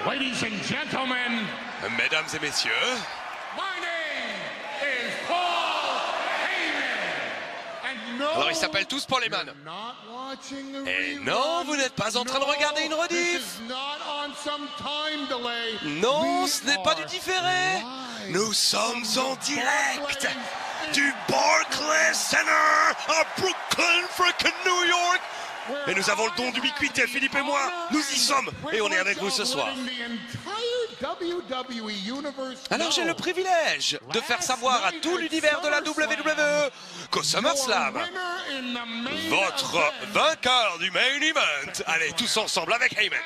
Ladies and gentlemen, Mesdames et messieurs, my name is Paul Heyman. And no, alors ils s'appellent tous Paul Heyman. you're not watching a Et rerun. non, vous n'êtes pas en train de regarder une No, rediff. this is not on some time delay. Non, We ce n'est pas du are différé. live Nous sommes en direct Barclays du Barclays Center à Brooklyn, freaking New York. Et nous avons le don d'ubiquité, Philippe et moi. Nous y sommes et on est avec vous ce soir. Alors j'ai le privilège de faire savoir à tout l'univers de la WWE qu'au SummerSlam, votre vainqueur du main event, allez tous ensemble avec Heyman,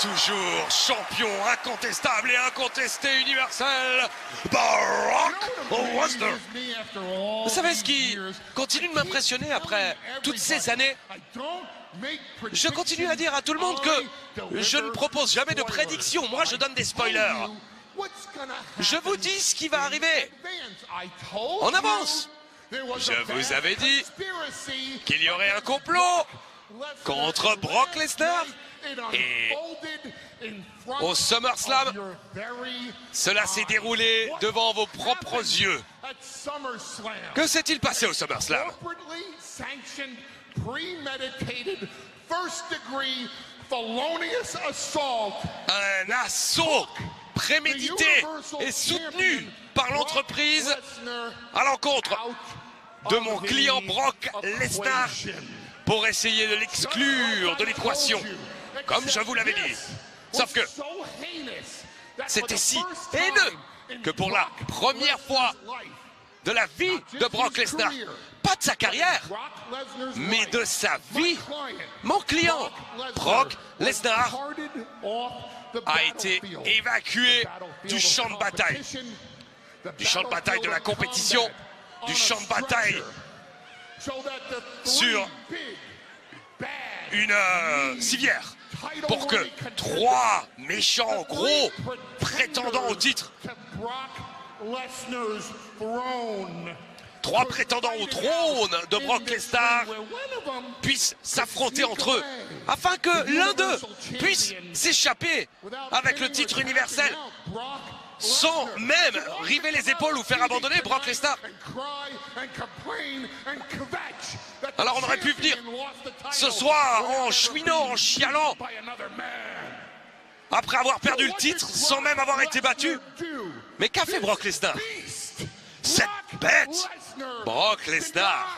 toujours champion incontestable et incontesté universel, Brock Lesnar. Vous savez ce qui continue de m'impressionner après toutes ces années? Je continue à dire à tout le monde que je ne propose jamais de prédictions. Moi, je donne des spoilers. Je vous dis ce qui va arriver en avance. Je vous avais dit qu'il y aurait un complot contre Brock Lesnar. Et au SummerSlam, cela s'est déroulé devant vos propres yeux. Que s'est-il passé au SummerSlam? Un assaut prémédité et soutenu par l'entreprise à l'encontre de mon client Brock Lesnar pour essayer de l'exclure de l'équation, comme je vous l'avais dit. Sauf que c'était si haineux que pour la première fois de la vie de Brock Lesnar, pas de sa carrière, mais de sa vie, mon client, Brock Lesnar, a été évacué du champ de bataille. Du champ de bataille de la compétition, du champ de bataille sur une civière, pour que trois méchants gros prétendants au titre, trois prétendants au trône de Brock Lesnar puissent s'affronter entre eux, afin que l'un d'eux puisse s'échapper avec le titre universel, sans même river les épaules ou faire abandonner Brock Lesnar. Alors on aurait pu venir ce soir en chouinant, en chialant, après avoir perdu le titre, sans même avoir été battu. Mais qu'a fait Brock Lesnar? Cette bête, Brock Lesnar,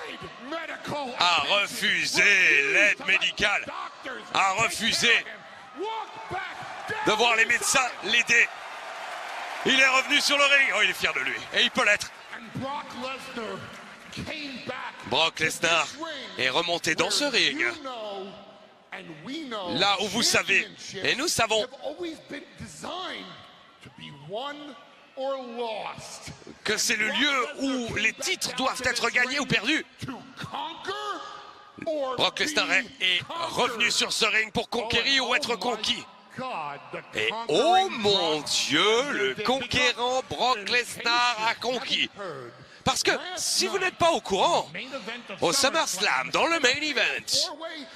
a refusé l'aide médicale, a refusé de voir les médecins l'aider. Il est revenu sur le ring. Oh, il est fier de lui. Et il peut l'être. Brock Lesnar est remonté dans ce ring. Là où vous savez, et nous savons, que c'est le lieu où les titres doivent être gagnés ou perdus. Brock Lesnar est revenu sur ce ring pour conquérir ou être conquis. Et oh mon Dieu, le conquérant Brock Lesnar a conquis. Parce que si vous n'êtes pas au courant, au SummerSlam, dans le main event,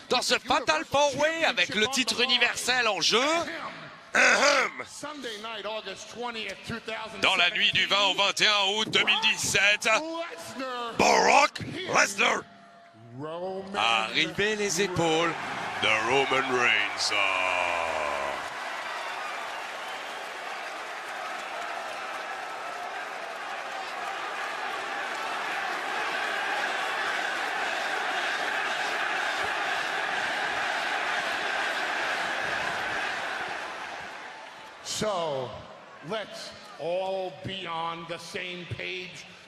dans ce Fatal 4-Way avec le titre universel en jeu, dans la nuit du 20 au 21 août 2017, Brock Lesnar a rivé les épaules de Roman Reigns.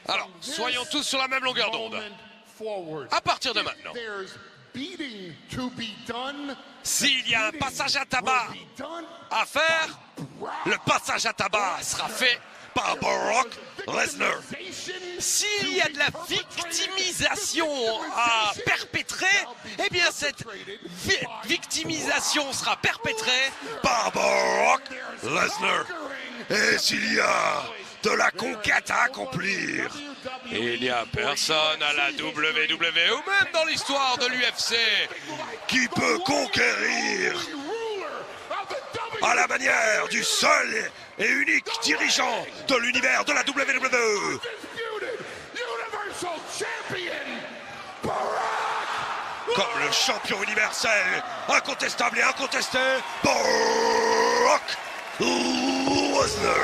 Alors, soyons tous sur la même longueur d'onde. À partir de maintenant, s'il y a un passage à tabac à faire, le passage à tabac sera fait par Brock Lesnar. S'il y a de la victimisation à perpétrer, eh bien cette victimisation sera perpétrée par Brock Lesnar. Et s'il y a de la conquête à accomplir. Et il n'y a personne à la WWE ou même dans l'histoire de l'UFC qui peut conquérir à la manière du seul et unique dirigeant de l'univers de la WWE. Comme le champion universel, incontestable et incontesté, Brock Lesnar.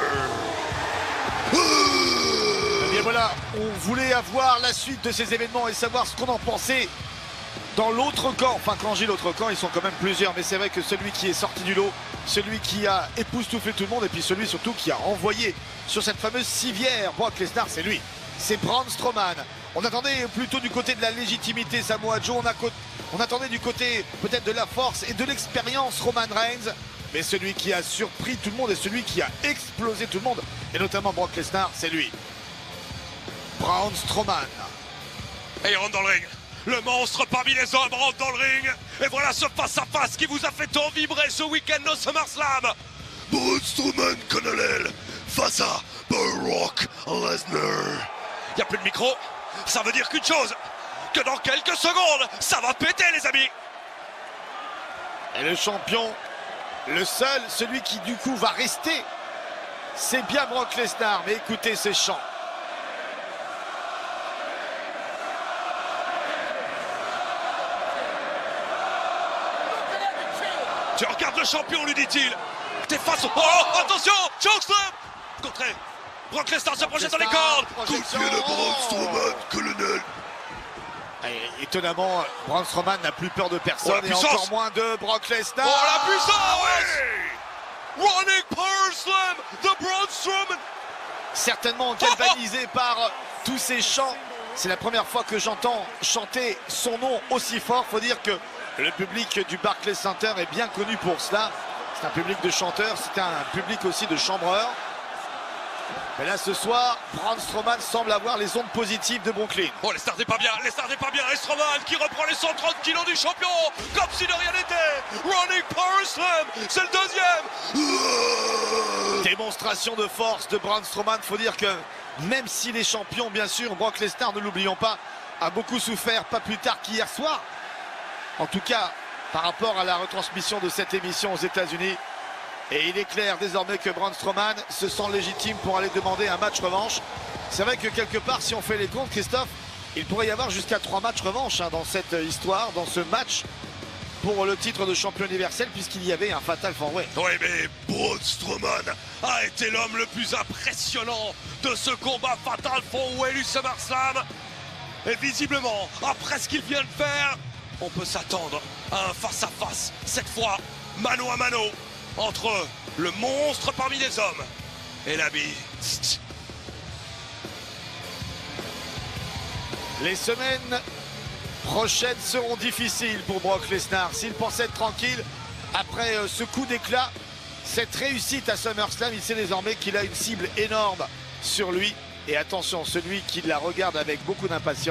Et voilà, on voulait avoir la suite de ces événements et savoir ce qu'on en pensait dans l'autre camp. Enfin, quand j'ai l'autre camp, ils sont quand même plusieurs, mais c'est vrai que celui qui est sorti du lot, celui qui a époustouflé tout le monde, et puis celui surtout qui a envoyé sur cette fameuse civière Brock Lesnar, c'est lui, c'est Braun Strowman. On attendait plutôt du côté de la légitimité Samoa Joe, on attendait du côté peut-être de la force et de l'expérience Roman Reigns, mais celui qui a surpris tout le monde et celui qui a explosé tout le monde, et notamment Brock Lesnar, c'est lui, Braun Strowman. Et il rentre dans le ring. Le monstre parmi les hommes rentre dans le ring. Et voilà ce face-à-face qui vous a fait tant vibrer ce week-end au SummerSlam. Braun Strowman Connell face à Brock Lesnar. Il n'y a plus de micro. Ça veut dire qu'une chose, que dans quelques secondes, ça va péter les amis. Et le champion, le seul, celui qui du coup va rester, c'est bien Brock Lesnar. Mais écoutez ces chants. Tu regardes le champion, lui dit-il. T'es face au... Oh, attention, chokeslam. Contré. Brock Lesnar se projette dans les cordes. Coup de pied de Braun Strowman, colonel. Et étonnamment, Braun Strowman n'a plus peur de personne et encore moins de Brock Lesnar. Oh, la puissance, oui. Running Power Slam de Braun Strowman. Certainement galvanisé par tous ces chants. C'est la première fois que j'entends chanter son nom aussi fort. Faut dire que le public du Barclays Center est bien connu pour cela. C'est un public de chanteurs, c'est un public aussi de chambreurs. Mais là ce soir, Braun Strowman semble avoir les ondes positives de Brooklyn. Oh, Lesnar n'est pas bien, Lesnar n'est pas bien. Et Strowman qui reprend les 130 kilos du champion comme si de rien n'était. Running Power Slam, c'est le deuxième. Démonstration de force de Braun Strowman. Faut dire que même s'il est champion, bien sûr, Brock Lesnar, ne l'oublions pas, a beaucoup souffert, pas plus tard qu'hier soir. En tout cas, par rapport à la retransmission de cette émission aux États-Unis. Et il est clair désormais que Braun Strowman se sent légitime pour aller demander un match revanche. C'est vrai que quelque part, si on fait les comptes, Christophe, il pourrait y avoir jusqu'à 3 matchs revanche dans cette histoire, dans ce match pour le titre de champion universel, puisqu'il y avait un fatal four-way. Oui, mais Braun Strowman a été l'homme le plus impressionnant de ce combat fatal four-way du SummerSlam. Et visiblement, après ce qu'il vient de faire, on peut s'attendre à un face-à-face, cette fois mano à mano, entre le monstre parmi les hommes et la Beast. Les semaines prochaines seront difficiles pour Brock Lesnar. S'il pensait être tranquille après ce coup d'éclat, cette réussite à SummerSlam, il sait désormais qu'il a une cible énorme sur lui. Et attention, celui qui la regarde avec beaucoup d'impatience,